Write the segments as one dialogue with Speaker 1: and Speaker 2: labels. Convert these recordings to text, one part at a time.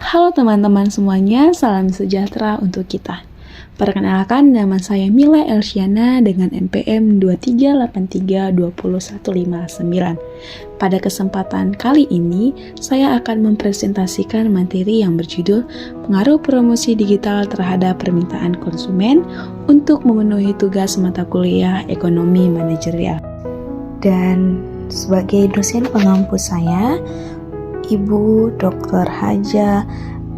Speaker 1: Halo teman-teman semuanya, salam sejahtera untuk kita. Perkenalkan, nama saya Mila Elsiana dengan NPM 238320159. Pada kesempatan kali ini, saya akan mempresentasikan materi yang berjudul Pengaruh Promosi Digital Terhadap Permintaan Konsumen untuk memenuhi tugas mata kuliah Ekonomi Manajerial. Dan sebagai dosen pengampu saya, Ibu Dr. Haja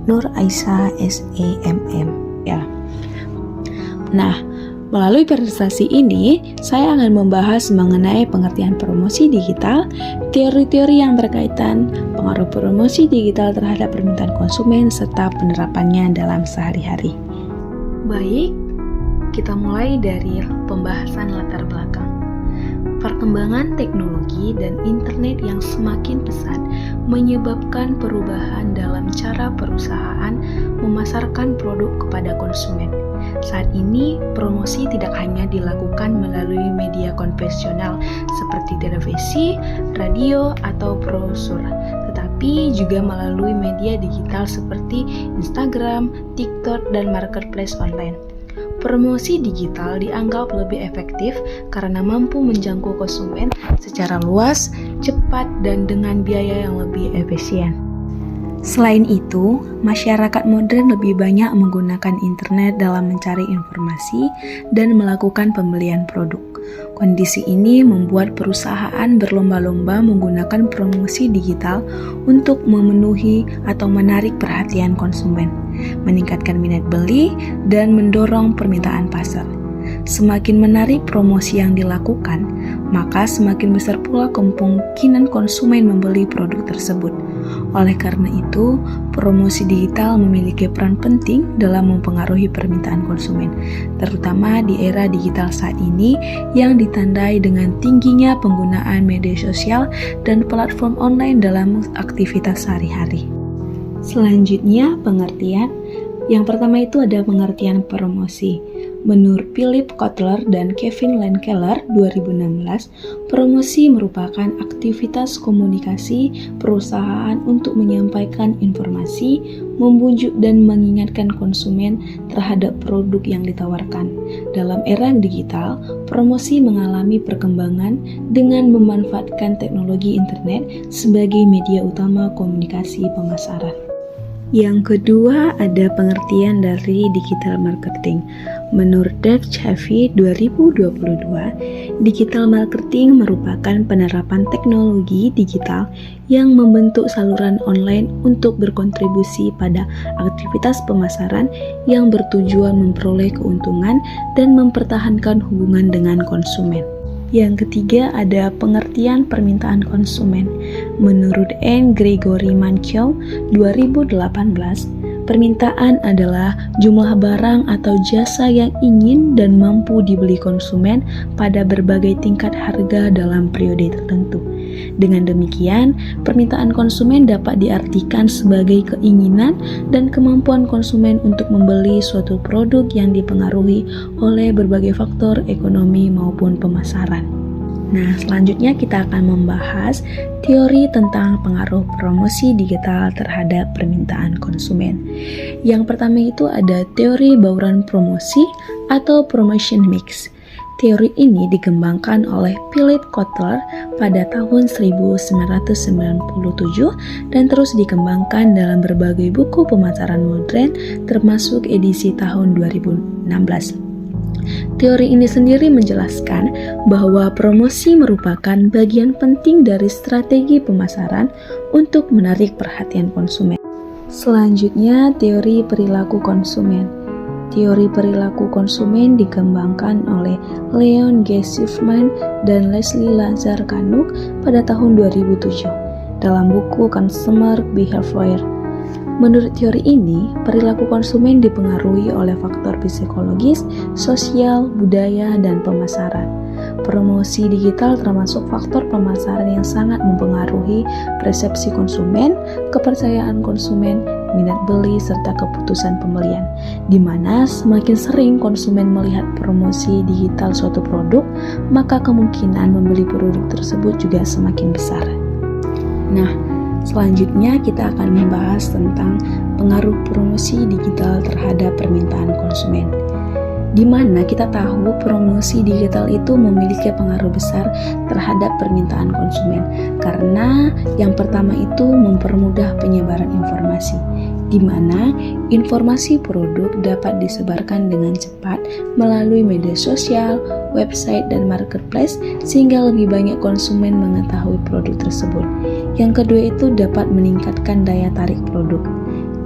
Speaker 1: Nur Aisyah SEMM ya. Nah, melalui presentasi ini saya akan membahas mengenai pengertian promosi digital, teori-teori yang berkaitan pengaruh promosi digital terhadap permintaan konsumen serta penerapannya dalam sehari-hari. Baik, kita mulai dari pembahasan latar belakang. Perkembangan teknologi dan internet yang semakin pesat menyebabkan perubahan dalam cara perusahaan memasarkan produk kepada konsumen. Saat ini, promosi tidak hanya dilakukan melalui media konvensional seperti televisi, radio, atau brosur, tetapi juga melalui media digital seperti Instagram, TikTok, dan marketplace online. Promosi digital dianggap lebih efektif karena mampu menjangkau konsumen secara luas, cepat, dan dengan biaya yang lebih efisien. Selain itu, masyarakat modern lebih banyak menggunakan internet dalam mencari informasi dan melakukan pembelian produk. Kondisi ini membuat perusahaan berlomba-lomba menggunakan promosi digital untuk memenuhi atau menarik perhatian konsumen, meningkatkan minat beli, dan mendorong permintaan pasar. Semakin menarik promosi yang dilakukan, maka semakin besar pula kemungkinan konsumen membeli produk tersebut. Oleh karena itu, promosi digital memiliki peran penting dalam mempengaruhi permintaan konsumen, terutama di era digital saat ini yang ditandai dengan tingginya penggunaan media sosial dan platform online dalam aktivitas sehari-hari. Selanjutnya, pengertian. Yang pertama itu ada pengertian promosi. Menurut Philip Kotler dan Kevin Landkeller 2016, promosi merupakan aktivitas komunikasi perusahaan untuk menyampaikan informasi, membujuk dan mengingatkan konsumen terhadap produk yang ditawarkan. Dalam era digital, promosi mengalami perkembangan dengan memanfaatkan teknologi internet sebagai media utama komunikasi pemasaran. Yang kedua, ada pengertian dari digital marketing. Menurut Dave Chaffee 2022, digital marketing merupakan penerapan teknologi digital yang membentuk saluran online untuk berkontribusi pada aktivitas pemasaran yang bertujuan memperoleh keuntungan dan mempertahankan hubungan dengan konsumen. Yang ketiga, ada pengertian permintaan konsumen. Menurut N. Gregory Mankiw 2018, permintaan adalah jumlah barang atau jasa yang ingin dan mampu dibeli konsumen pada berbagai tingkat harga dalam periode tertentu. Dengan demikian, permintaan konsumen dapat diartikan sebagai keinginan dan kemampuan konsumen untuk membeli suatu produk yang dipengaruhi oleh berbagai faktor ekonomi maupun pemasaran. Nah, selanjutnya kita akan membahas teori tentang pengaruh promosi digital terhadap permintaan konsumen. Yang pertama itu ada teori bauran promosi atau promotion mix. Teori ini dikembangkan oleh Philip Kotler pada tahun 1997 dan terus dikembangkan dalam berbagai buku pemasaran modern termasuk edisi tahun 2016. Teori ini sendiri menjelaskan bahwa promosi merupakan bagian penting dari strategi pemasaran untuk menarik perhatian konsumen. Selanjutnya, teori perilaku konsumen. Teori perilaku konsumen dikembangkan oleh Leon G. Schiffman dan Leslie Lazar Kanuk pada tahun 2007 dalam buku Consumer Behavior. Menurut teori ini, perilaku konsumen dipengaruhi oleh faktor psikologis, sosial, budaya, dan pemasaran. Promosi digital termasuk faktor pemasaran yang sangat mempengaruhi persepsi konsumen, kepercayaan konsumen, minat beli, serta keputusan pembelian, di mana semakin sering konsumen melihat promosi digital suatu produk, maka kemungkinan membeli produk tersebut juga semakin besar. Nah, Selanjutnya kita akan membahas tentang pengaruh promosi digital terhadap permintaan konsumen. Di mana kita tahu promosi digital itu memiliki pengaruh besar terhadap permintaan konsumen. Karena yang pertama itu mempermudah penyebaran informasi, di mana informasi produk dapat disebarkan dengan cepat melalui media sosial, website, dan marketplace sehingga lebih banyak konsumen mengetahui produk tersebut. Yang kedua itu dapat meningkatkan daya tarik produk.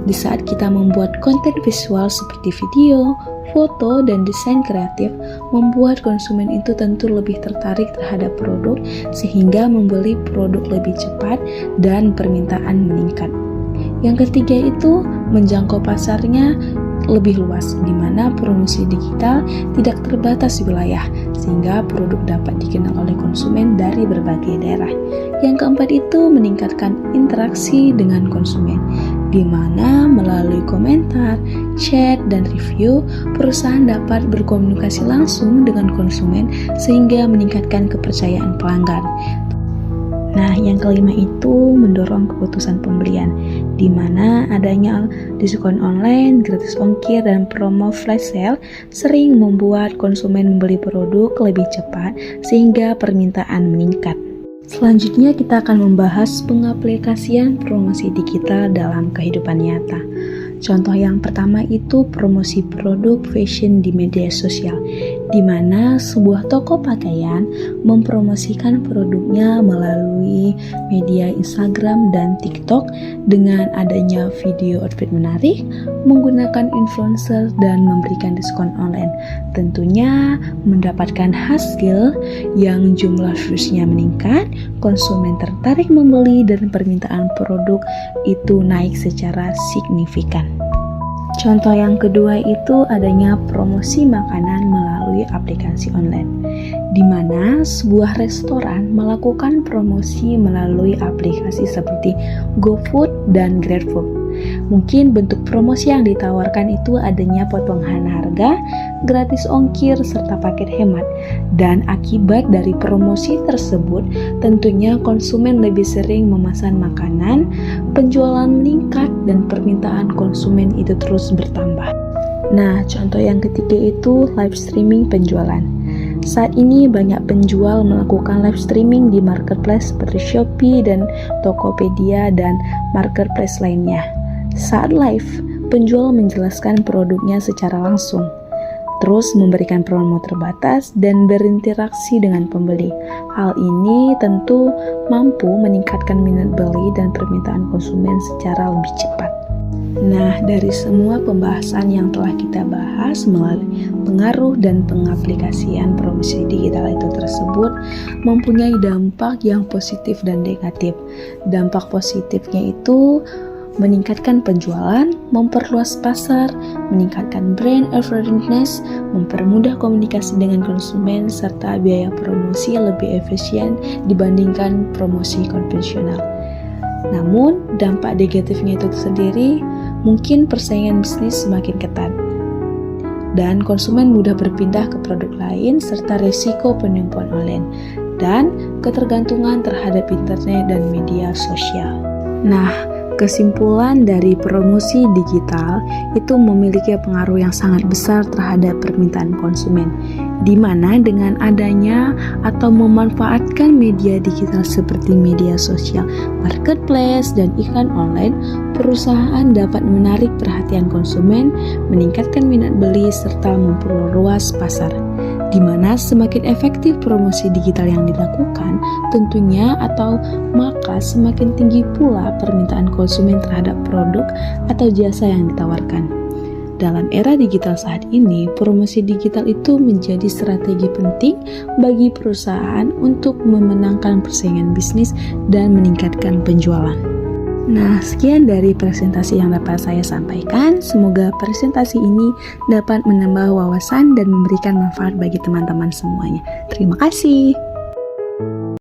Speaker 1: Di saat kita membuat konten visual seperti video, foto, dan desain kreatif, membuat konsumen itu tentu lebih tertarik terhadap produk sehingga membeli produk lebih cepat dan permintaan meningkat. Yang ketiga itu menjangkau pasarnya lebih luas, di mana promosi digital tidak terbatas wilayah, sehingga produk dapat dikenal oleh konsumen dari berbagai daerah. Yang keempat itu meningkatkan interaksi dengan konsumen, di mana melalui komentar, chat, dan review, perusahaan dapat berkomunikasi langsung dengan konsumen sehingga meningkatkan kepercayaan pelanggan. Nah, yang kelima itu mendorong keputusan pembelian, di mana adanya diskon online, gratis ongkir, dan promo flash sale sering membuat konsumen membeli produk lebih cepat sehingga permintaan meningkat. Selanjutnya kita akan membahas pengaplikasian promosi digital dalam kehidupan nyata. Contoh yang pertama itu promosi produk fashion di media sosial, di mana sebuah toko pakaian mempromosikan produknya melalui media Instagram dan TikTok dengan adanya video outfit menarik, menggunakan influencer, dan memberikan diskon online. Tentunya mendapatkan hasil yang jumlah viewsnya meningkat, konsumen tertarik membeli, dan permintaan produk itu naik secara signifikan. Contoh yang kedua itu adanya promosi makanan melalui aplikasi online, di mana sebuah restoran melakukan promosi melalui aplikasi seperti GoFood dan GrabFood. Mungkin bentuk promosi yang ditawarkan itu adanya potongan harga, gratis ongkir, serta paket hemat. Dan akibat dari promosi tersebut, tentunya konsumen lebih sering memesan makanan, penjualan meningkat, dan permintaan konsumen itu terus bertambah. Nah, contoh yang ketiga itu live streaming penjualan. Saat ini banyak penjual melakukan live streaming di marketplace seperti Shopee dan Tokopedia dan marketplace lainnya. Saat live, penjual menjelaskan produknya secara langsung, terus memberikan promo terbatas dan berinteraksi dengan pembeli. Hal ini tentu mampu meningkatkan minat beli dan permintaan konsumen secara lebih cepat. Nah, dari semua pembahasan yang telah kita bahas melalui pengaruh dan pengaplikasian promosi digital itu tersebut mempunyai dampak yang positif dan negatif. Dampak positifnya itu meningkatkan penjualan, memperluas pasar, meningkatkan brand awareness, mempermudah komunikasi dengan konsumen, serta biaya promosi lebih efisien dibandingkan promosi konvensional. Namun, dampak negatifnya itu sendiri, mungkin persaingan bisnis semakin ketat, dan konsumen mudah berpindah ke produk lain, serta resiko penipuan online, dan ketergantungan terhadap internet dan media sosial. Nah, kesimpulan dari promosi digital itu memiliki pengaruh yang sangat besar terhadap permintaan konsumen, di mana dengan adanya atau memanfaatkan media digital seperti media sosial, marketplace, dan iklan online, perusahaan dapat menarik perhatian konsumen, meningkatkan minat beli, serta memperluas pasar. Di mana semakin efektif promosi digital yang dilakukan, tentunya maka semakin tinggi pula permintaan konsumen terhadap produk atau jasa yang ditawarkan. Dalam era digital saat ini, promosi digital itu menjadi strategi penting bagi perusahaan untuk memenangkan persaingan bisnis dan meningkatkan penjualan. Nah, sekian dari presentasi yang dapat saya sampaikan. Semoga presentasi ini dapat menambah wawasan dan memberikan manfaat bagi teman-teman semuanya. Terima kasih.